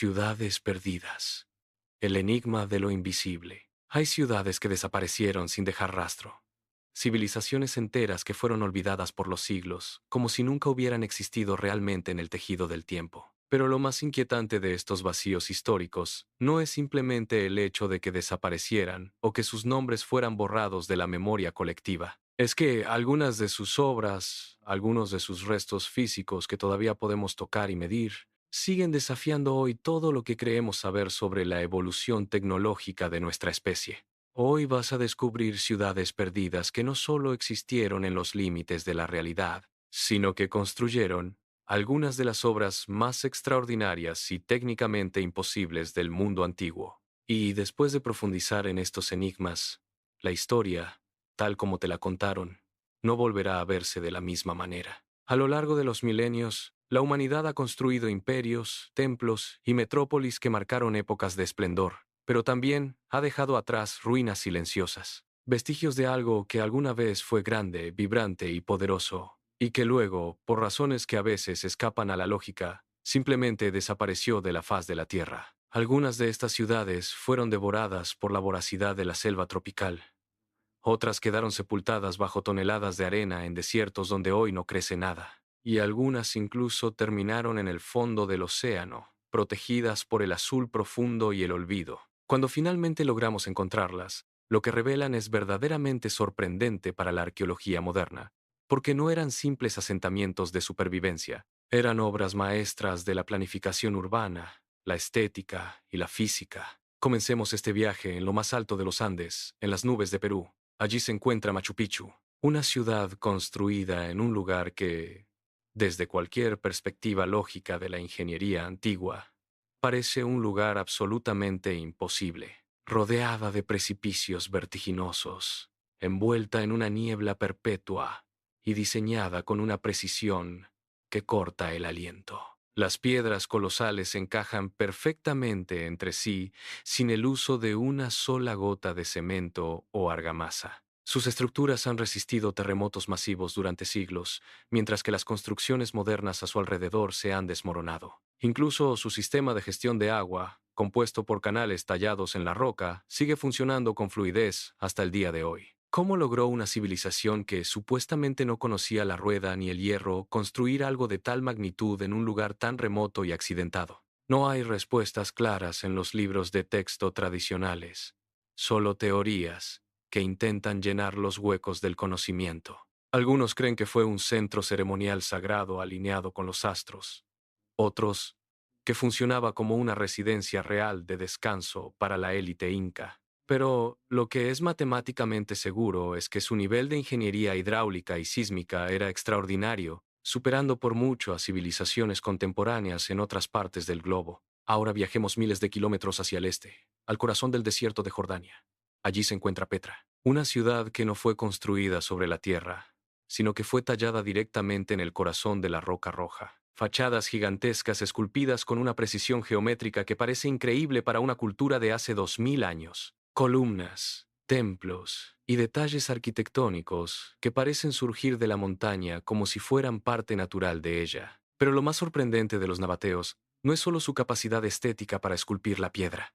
Ciudades perdidas. El enigma de lo invisible. Hay ciudades que desaparecieron sin dejar rastro. Civilizaciones enteras que fueron olvidadas por los siglos, como si nunca hubieran existido realmente en el tejido del tiempo. Pero lo más inquietante de estos vacíos históricos no es simplemente el hecho de que desaparecieran o que sus nombres fueran borrados de la memoria colectiva. Es que algunas de sus obras, algunos de sus restos físicos que todavía podemos tocar y medir, siguen desafiando hoy todo lo que creemos saber sobre la evolución tecnológica de nuestra especie. Hoy vas a descubrir ciudades perdidas que no solo existieron en los límites de la realidad, sino que construyeron algunas de las obras más extraordinarias y técnicamente imposibles del mundo antiguo. Y después de profundizar en estos enigmas, la historia, tal como te la contaron, no volverá a verse de la misma manera. A lo largo de los milenios, la humanidad ha construido imperios, templos y metrópolis que marcaron épocas de esplendor, pero también ha dejado atrás ruinas silenciosas, vestigios de algo que alguna vez fue grande, vibrante y poderoso, y que luego, por razones que a veces escapan a la lógica, simplemente desapareció de la faz de la Tierra. Algunas de estas ciudades fueron devoradas por la voracidad de la selva tropical. Otras quedaron sepultadas bajo toneladas de arena en desiertos donde hoy no crece nada. Y algunas incluso terminaron en el fondo del océano, protegidas por el azul profundo y el olvido. Cuando finalmente logramos encontrarlas, lo que revelan es verdaderamente sorprendente para la arqueología moderna, porque no eran simples asentamientos de supervivencia, eran obras maestras de la planificación urbana, la estética y la física. Comencemos este viaje en lo más alto de los Andes, en las nubes de Perú. Allí se encuentra Machu Picchu, una ciudad construida en un lugar que, desde cualquier perspectiva lógica de la ingeniería antigua, parece un lugar absolutamente imposible, rodeada de precipicios vertiginosos, envuelta en una niebla perpetua y diseñada con una precisión que corta el aliento. Las piedras colosales encajan perfectamente entre sí sin el uso de una sola gota de cemento o argamasa. Sus estructuras han resistido terremotos masivos durante siglos, mientras que las construcciones modernas a su alrededor se han desmoronado. Incluso su sistema de gestión de agua, compuesto por canales tallados en la roca, sigue funcionando con fluidez hasta el día de hoy. ¿Cómo logró una civilización que supuestamente no conocía la rueda ni el hierro construir algo de tal magnitud en un lugar tan remoto y accidentado? No hay respuestas claras en los libros de texto tradicionales, solo teorías que intentan llenar los huecos del conocimiento. Algunos creen que fue un centro ceremonial sagrado alineado con los astros. Otros, que funcionaba como una residencia real de descanso para la élite inca. Pero lo que es matemáticamente seguro es que su nivel de ingeniería hidráulica y sísmica era extraordinario, superando por mucho a civilizaciones contemporáneas en otras partes del globo. Ahora viajemos miles de kilómetros hacia el este, al corazón del desierto de Jordania. Allí se encuentra Petra, una ciudad que no fue construida sobre la tierra, sino que fue tallada directamente en el corazón de la roca roja. Fachadas gigantescas esculpidas con una precisión geométrica que parece increíble para una cultura de hace 2000 años. Columnas, templos y detalles arquitectónicos que parecen surgir de la montaña como si fueran parte natural de ella. Pero lo más sorprendente de los nabateos no es solo su capacidad estética para esculpir la piedra.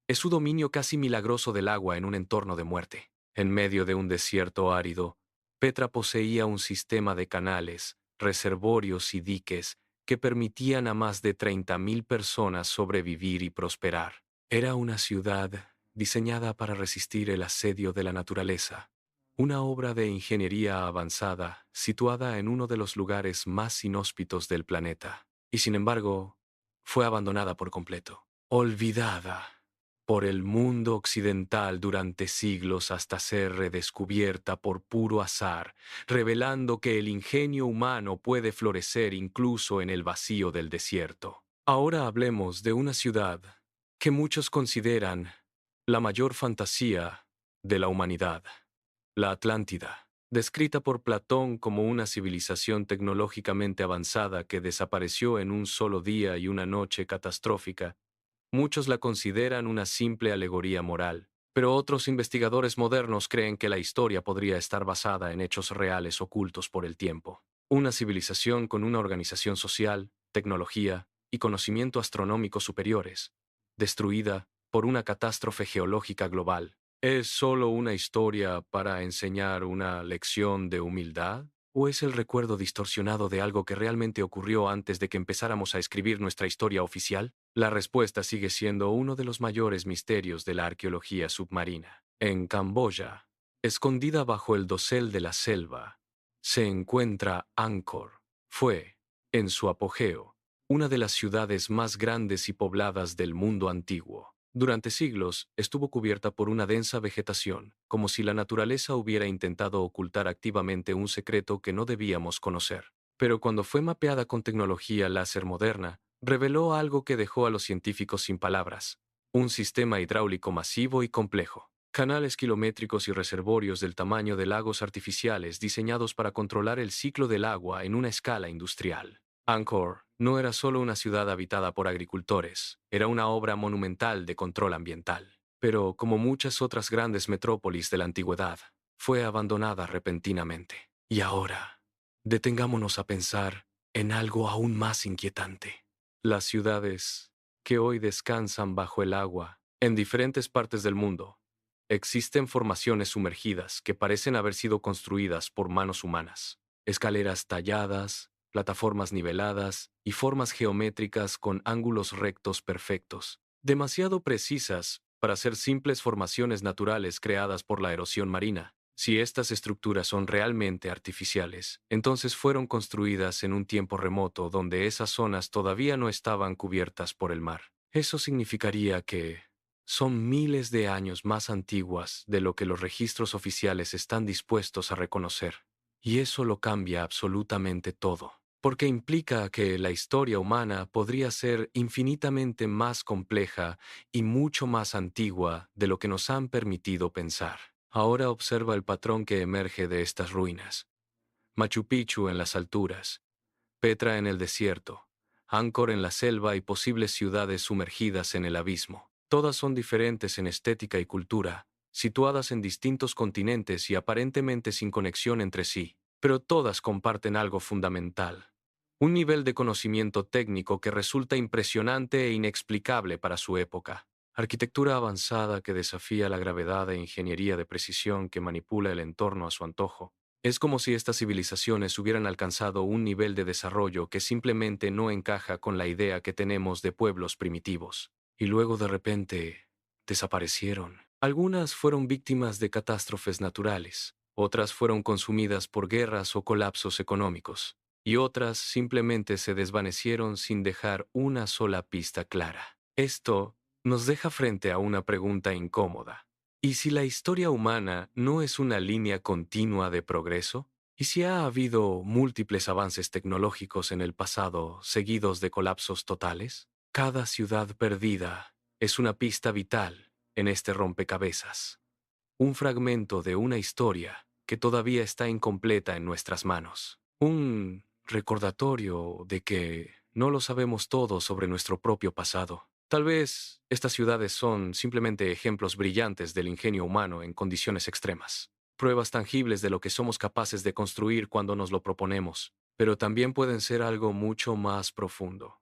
Es su dominio casi milagroso del agua en un entorno de muerte. En medio de un desierto árido, Petra poseía un sistema de canales, reservorios y diques que permitían a más de 30.000 personas sobrevivir y prosperar. Era una ciudad diseñada para resistir el asedio de la naturaleza, una obra de ingeniería avanzada situada en uno de los lugares más inhóspitos del planeta. Y sin embargo, fue abandonada por completo, olvidada por el mundo occidental durante siglos hasta ser redescubierta por puro azar, revelando que el ingenio humano puede florecer incluso en el vacío del desierto. Ahora hablemos de una ciudad que muchos consideran la mayor fantasía de la humanidad, la Atlántida. Descrita por Platón como una civilización tecnológicamente avanzada que desapareció en un solo día y una noche catastrófica, muchos la consideran una simple alegoría moral, pero otros investigadores modernos creen que la historia podría estar basada en hechos reales ocultos por el tiempo. Una civilización con una organización social, tecnología y conocimiento astronómico superiores, destruida por una catástrofe geológica global. ¿Es solo una historia para enseñar una lección de humildad? ¿O es el recuerdo distorsionado de algo que realmente ocurrió antes de que empezáramos a escribir nuestra historia oficial? La respuesta sigue siendo uno de los mayores misterios de la arqueología submarina. En Camboya, escondida bajo el dosel de la selva, se encuentra Angkor. Fue, en su apogeo, una de las ciudades más grandes y pobladas del mundo antiguo. Durante siglos estuvo cubierta por una densa vegetación, como si la naturaleza hubiera intentado ocultar activamente un secreto que no debíamos conocer. Pero cuando fue mapeada con tecnología láser moderna, reveló algo que dejó a los científicos sin palabras: un sistema hidráulico masivo y complejo. Canales kilométricos y reservorios del tamaño de lagos artificiales diseñados para controlar el ciclo del agua en una escala industrial. Angkor no era solo una ciudad habitada por agricultores, era una obra monumental de control ambiental. Pero, como muchas otras grandes metrópolis de la antigüedad, fue abandonada repentinamente. Y ahora, detengámonos a pensar en algo aún más inquietante. Las ciudades que hoy descansan bajo el agua en diferentes partes del mundo. Existen formaciones sumergidas que parecen haber sido construidas por manos humanas. Escaleras talladas, plataformas niveladas y formas geométricas con ángulos rectos perfectos, demasiado precisas para ser simples formaciones naturales creadas por la erosión marina. Si estas estructuras son realmente artificiales, entonces fueron construidas en un tiempo remoto donde esas zonas todavía no estaban cubiertas por el mar. Eso significaría que son miles de años más antiguas de lo que los registros oficiales están dispuestos a reconocer. Y eso lo cambia absolutamente todo, porque implica que la historia humana podría ser infinitamente más compleja y mucho más antigua de lo que nos han permitido pensar. Ahora observa el patrón que emerge de estas ruinas. Machu Picchu en las alturas, Petra en el desierto, Angkor en la selva y posibles ciudades sumergidas en el abismo. Todas son diferentes en estética y cultura, situadas en distintos continentes y aparentemente sin conexión entre sí, pero todas comparten algo fundamental: un nivel de conocimiento técnico que resulta impresionante e inexplicable para su época. Arquitectura avanzada que desafía la gravedad e ingeniería de precisión que manipula el entorno a su antojo. Es como si estas civilizaciones hubieran alcanzado un nivel de desarrollo que simplemente no encaja con la idea que tenemos de pueblos primitivos. Y luego de repente desaparecieron. Algunas fueron víctimas de catástrofes naturales, otras fueron consumidas por guerras o colapsos económicos, y otras simplemente se desvanecieron sin dejar una sola pista clara. Esto nos deja frente a una pregunta incómoda. ¿Y si la historia humana no es una línea continua de progreso? ¿Y si ha habido múltiples avances tecnológicos en el pasado seguidos de colapsos totales? Cada ciudad perdida es una pista vital en este rompecabezas, un fragmento de una historia que todavía está incompleta en nuestras manos. Un recordatorio de que no lo sabemos todo sobre nuestro propio pasado. Tal vez estas ciudades son simplemente ejemplos brillantes del ingenio humano en condiciones extremas, pruebas tangibles de lo que somos capaces de construir cuando nos lo proponemos, pero también pueden ser algo mucho más profundo.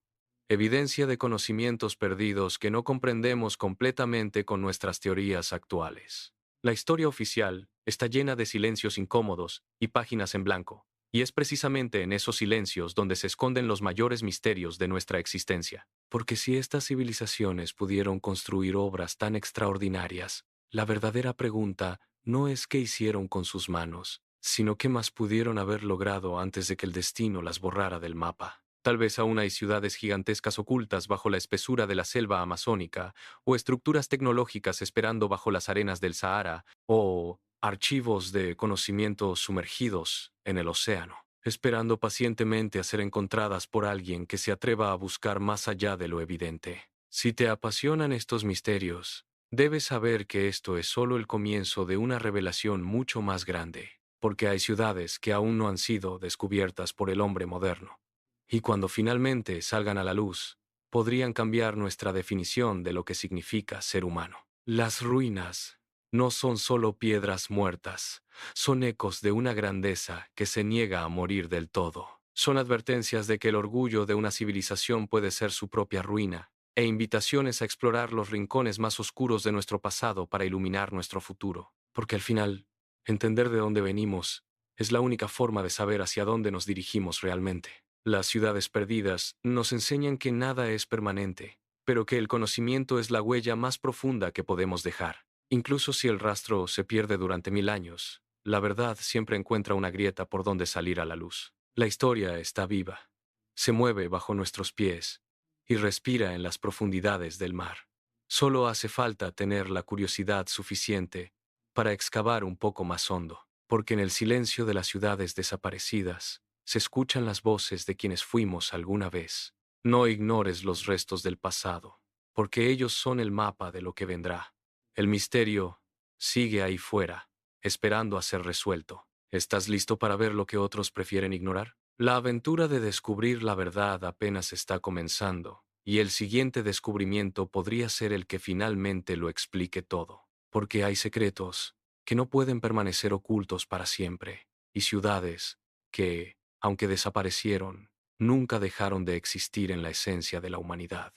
Evidencia de conocimientos perdidos que no comprendemos completamente con nuestras teorías actuales. La historia oficial está llena de silencios incómodos y páginas en blanco, y es precisamente en esos silencios donde se esconden los mayores misterios de nuestra existencia. Porque si estas civilizaciones pudieron construir obras tan extraordinarias, la verdadera pregunta no es qué hicieron con sus manos, sino qué más pudieron haber logrado antes de que el destino las borrara del mapa. Tal vez aún hay ciudades gigantescas ocultas bajo la espesura de la selva amazónica, o estructuras tecnológicas esperando bajo las arenas del Sahara, o archivos de conocimientos sumergidos en el océano, esperando pacientemente a ser encontradas por alguien que se atreva a buscar más allá de lo evidente. Si te apasionan estos misterios, debes saber que esto es solo el comienzo de una revelación mucho más grande, porque hay ciudades que aún no han sido descubiertas por el hombre moderno. Y cuando finalmente salgan a la luz, podrían cambiar nuestra definición de lo que significa ser humano. Las ruinas no son solo piedras muertas, son ecos de una grandeza que se niega a morir del todo. Son advertencias de que el orgullo de una civilización puede ser su propia ruina, e invitaciones a explorar los rincones más oscuros de nuestro pasado para iluminar nuestro futuro. Porque al final, entender de dónde venimos es la única forma de saber hacia dónde nos dirigimos realmente. Las ciudades perdidas nos enseñan que nada es permanente, pero que el conocimiento es la huella más profunda que podemos dejar. Incluso si el rastro se pierde durante 1000 años, la verdad siempre encuentra una grieta por donde salir a la luz. La historia está viva, se mueve bajo nuestros pies y respira en las profundidades del mar. Solo hace falta tener la curiosidad suficiente para excavar un poco más hondo, porque en el silencio de las ciudades desaparecidas se escuchan las voces de quienes fuimos alguna vez. No ignores los restos del pasado, porque ellos son el mapa de lo que vendrá. El misterio sigue ahí fuera, esperando a ser resuelto. ¿Estás listo para ver lo que otros prefieren ignorar? La aventura de descubrir la verdad apenas está comenzando, y el siguiente descubrimiento podría ser el que finalmente lo explique todo, porque hay secretos que no pueden permanecer ocultos para siempre, y ciudades que, aunque desaparecieron, nunca dejaron de existir en la esencia de la humanidad.